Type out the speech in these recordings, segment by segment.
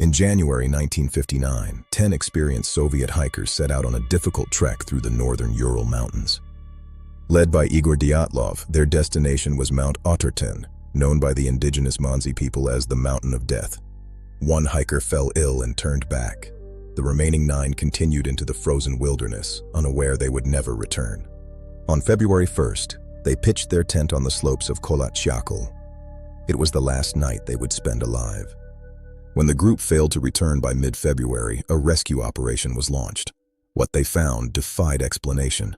In January 1959, 10 experienced Soviet hikers set out on a difficult trek through the northern Ural Mountains. Led by Igor Dyatlov, their destination was Mount Otorten, known by the indigenous Mansi people as the Mountain of Death. One hiker fell ill and turned back. The remaining 9 continued into the frozen wilderness, unaware they would never return. On February 1st, they pitched their tent on the slopes of Kholat Syakhl. It was the last night they would spend alive. When the group failed to return by mid-February, a rescue operation was launched. What they found defied explanation.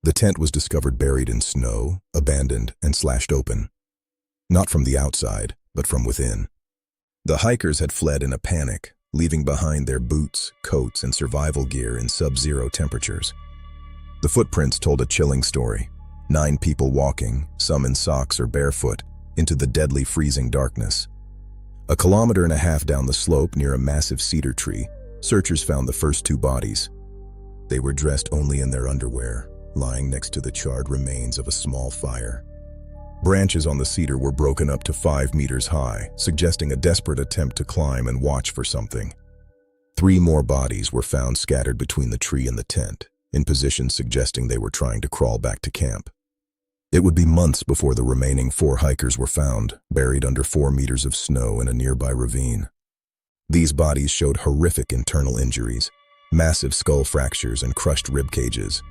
The tent was discovered buried in snow, abandoned, and slashed open. Not from the outside, but from within. The hikers had fled in a panic, leaving behind their boots, coats, and survival gear in sub-zero temperatures. The footprints told a chilling story. 9 people walking, some in socks or barefoot, into the deadly freezing darkness. 1.5 kilometers down the slope near a massive cedar tree, searchers found the first 2 bodies. They were dressed only in their underwear, lying next to the charred remains of a small fire. Branches on the cedar were broken up to 5 meters high, suggesting a desperate attempt to climb and watch for something. 3 more bodies were found scattered between the tree and the tent, in positions suggesting they were trying to crawl back to camp. It would be months before the remaining 4 hikers were found, buried under 4 meters of snow in a nearby ravine. These bodies showed horrific internal injuries, massive skull fractures and crushed rib cages.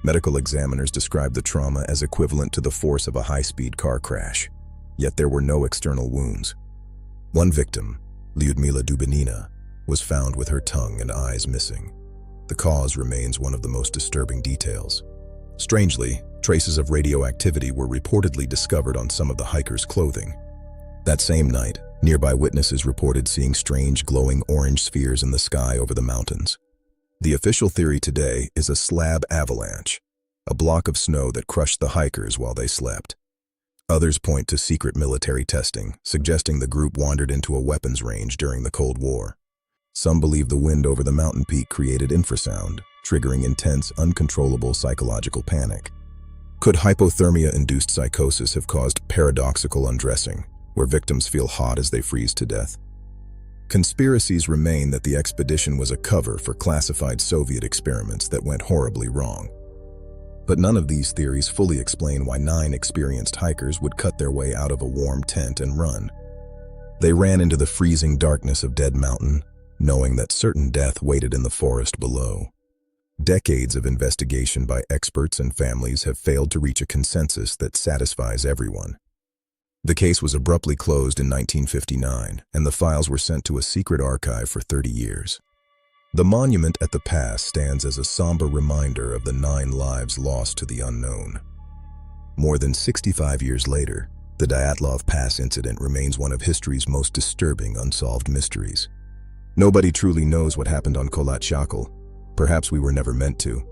Medical examiners described the trauma as equivalent to the force of a high-speed car crash, yet there were no external wounds. One victim, Lyudmila Dubinina, was found with her tongue and eyes missing. The cause remains one of the most disturbing details. Strangely, traces of radioactivity were reportedly discovered on some of the hikers' clothing. That same night, nearby witnesses reported seeing strange glowing orange spheres in the sky over the mountains. The official theory today is a slab avalanche, a block of snow that crushed the hikers while they slept. Others point to secret military testing, suggesting the group wandered into a weapons range during the Cold War. Some believe the wind over the mountain peak created infrasound, triggering intense, uncontrollable psychological panic. Could hypothermia-induced psychosis have caused paradoxical undressing, where victims feel hot as they freeze to death? Conspiracies remain that the expedition was a cover for classified Soviet experiments that went horribly wrong. But none of these theories fully explain why 9 experienced hikers would cut their way out of a warm tent and run. They ran into the freezing darkness of Dead Mountain, knowing that certain death waited in the forest below. Decades of investigation by experts and families have failed to reach a consensus that satisfies everyone. The case was abruptly closed in 1959, and the files were sent to a secret archive for 30 years. The monument at the pass stands as a somber reminder of the 9 lives lost to the unknown. More than 65 years later, the Dyatlov Pass Incident remains one of history's most disturbing unsolved mysteries. Nobody truly knows what happened on Kholat Syakhl. Perhaps we were never meant to.